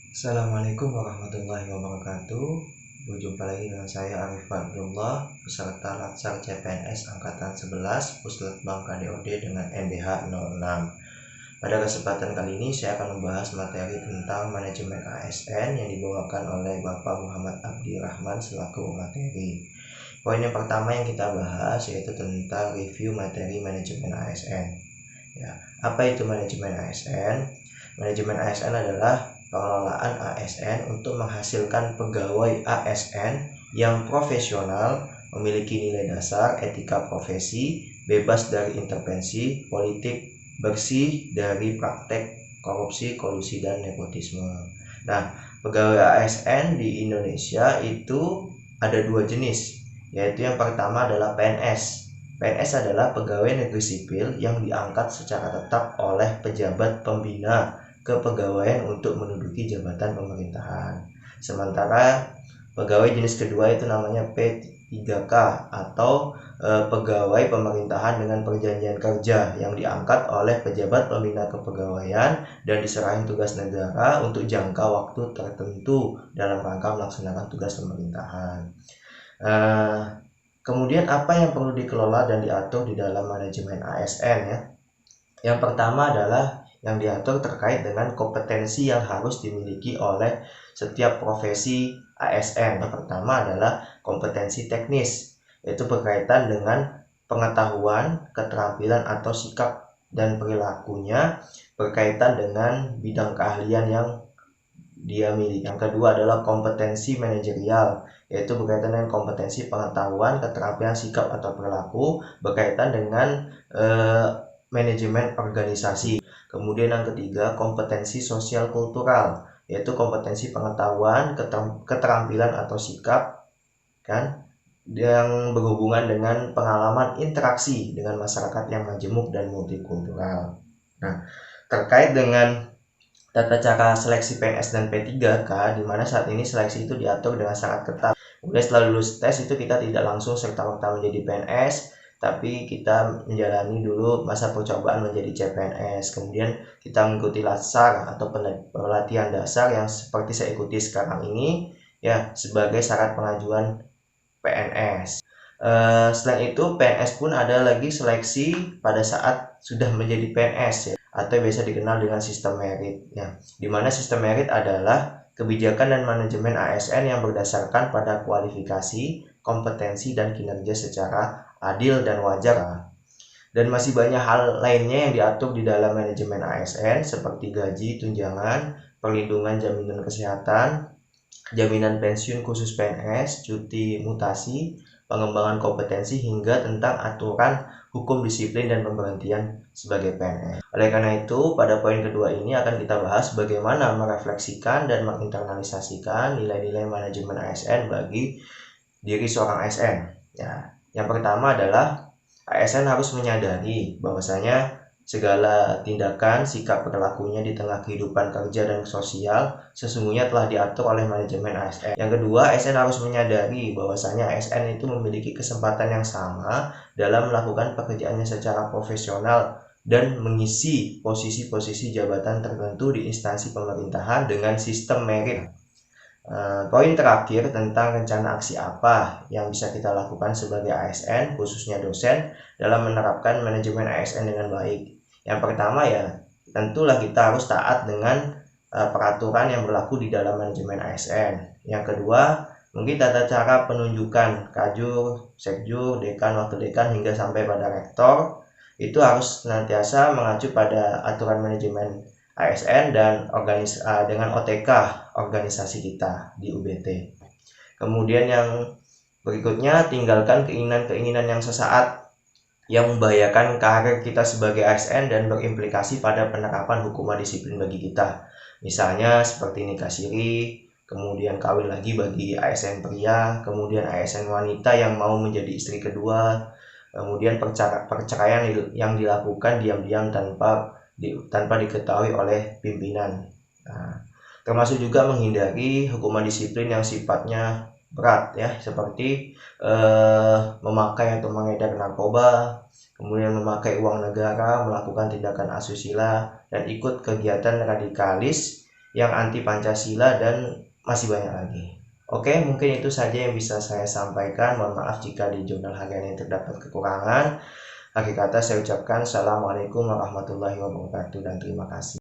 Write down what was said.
Assalamualaikum warahmatullahi wabarakatuh. Berjumpa lagi dengan saya Arif Abdullah, peserta Latsar CPNS Angkatan 11 Pusletbang KDOD dengan NBH 06. Pada kesempatan kali ini saya akan membahas materi tentang manajemen ASN yang dibawakan oleh Bapak Muhammad Abdi Rahman selaku materi. Poin yang pertama yang kita bahas yaitu tentang review materi manajemen ASN. Ya, apa itu manajemen ASN? Manajemen ASN adalah pengelolaan ASN untuk menghasilkan pegawai ASN yang profesional, memiliki nilai dasar etika profesi, bebas dari intervensi politik, bersih dari praktek korupsi, kolusi, dan nepotisme. Nah, pegawai ASN di Indonesia itu ada dua jenis, yaitu yang pertama adalah PNS. PNS adalah pegawai negeri sipil yang diangkat secara tetap oleh pejabat pembina kepegawaian untuk menduduki jabatan pemerintahan. Sementara pegawai jenis kedua itu namanya P3K atau pegawai pemerintahan dengan perjanjian kerja yang diangkat oleh pejabat pembina kepegawaian dan diserahin tugas negara untuk jangka waktu tertentu dalam rangka melaksanakan tugas pemerintahan. Kemudian apa yang perlu dikelola dan diatur di dalam manajemen ASN ya? Yang pertama adalah yang diatur terkait dengan kompetensi yang harus dimiliki oleh setiap profesi ASN. Yang pertama adalah kompetensi teknis, yaitu berkaitan dengan pengetahuan, keterampilan atau sikap dan perilakunya berkaitan dengan bidang keahlian yang dia miliki. Yang kedua adalah kompetensi manajerial, yaitu berkaitan dengan kompetensi pengetahuan, keterampilan, sikap atau perilaku berkaitan dengan manajemen organisasi. Kemudian yang ketiga, kompetensi sosial kultural, yaitu kompetensi pengetahuan, keterampilan atau sikap kan yang berhubungan dengan pengalaman interaksi dengan masyarakat yang majemuk dan multikultural. Nah, terkait dengan tata cara seleksi PNS dan P3K, di mana saat ini seleksi itu diatur dengan sangat ketat. Kemudian setelah lulus tes itu kita tidak langsung serta-merta menjadi PNS, tapi kita menjalani dulu masa percobaan menjadi CPNS. Kemudian kita mengikuti latsar atau pelatihan dasar yang seperti saya ikuti sekarang ini ya sebagai syarat pengajuan PNS. Selain itu PNS pun ada lagi seleksi pada saat sudah menjadi PNS ya, atau biasa dikenal dengan sistem merit ya. Di mana sistem merit adalah kebijakan dan manajemen ASN yang berdasarkan pada kualifikasi, kompetensi dan kinerja secara adil dan wajar. Dan masih banyak hal lainnya yang diatur di dalam manajemen ASN seperti gaji, tunjangan, perlindungan jaminan kesehatan, jaminan pensiun khusus PNS, cuti mutasi, pengembangan kompetensi hingga tentang aturan hukum disiplin dan pemberhentian sebagai PNS. Oleh karena itu, pada poin kedua ini akan kita bahas bagaimana merefleksikan dan menginternalisasikan nilai-nilai manajemen ASN bagi diri seorang ASN. Ya, yang pertama adalah ASN harus menyadari bahwasanya segala tindakan, sikap perilakunya di tengah kehidupan kerja dan sosial sesungguhnya telah diatur oleh manajemen ASN. Yang kedua, ASN harus menyadari bahwasanya ASN itu memiliki kesempatan yang sama dalam melakukan pekerjaannya secara profesional dan mengisi posisi-posisi jabatan tertentu di instansi pemerintahan dengan sistem merit. Poin terakhir tentang rencana aksi apa yang bisa kita lakukan sebagai ASN, khususnya dosen, dalam menerapkan manajemen ASN dengan baik. Yang pertama ya, tentulah kita harus taat dengan peraturan yang berlaku di dalam manajemen ASN. Yang kedua, mungkin tata cara penunjukan kajur, sekjur, dekan, wakil dekan hingga sampai pada rektor itu harus senantiasa mengacu pada aturan manajemen ASN dan dengan OTK organisasi kita di UBT. Kemudian yang berikutnya, tinggalkan keinginan-keinginan yang sesaat yang membahayakan karir kita sebagai ASN dan berimplikasi pada penerapan hukuman disiplin bagi kita. Misalnya seperti nikah siri, kemudian kawin lagi bagi ASN pria, kemudian ASN wanita yang mau menjadi istri kedua, kemudian perceraian yang dilakukan diam-diam tanpa diketahui oleh pimpinan. Nah, termasuk juga menghindari hukuman disiplin yang sifatnya berat ya, seperti memakai atau mengedar narkoba, kemudian memakai uang negara, melakukan tindakan asusila, dan ikut kegiatan radikalis yang anti Pancasila, dan masih banyak lagi. Oke, mungkin itu saja yang bisa saya sampaikan. Mohon maaf jika di jurnal harian ini terdapat kekurangan. Akhir kata saya ucapkan Assalamualaikum warahmatullahi wabarakatuh dan terima kasih.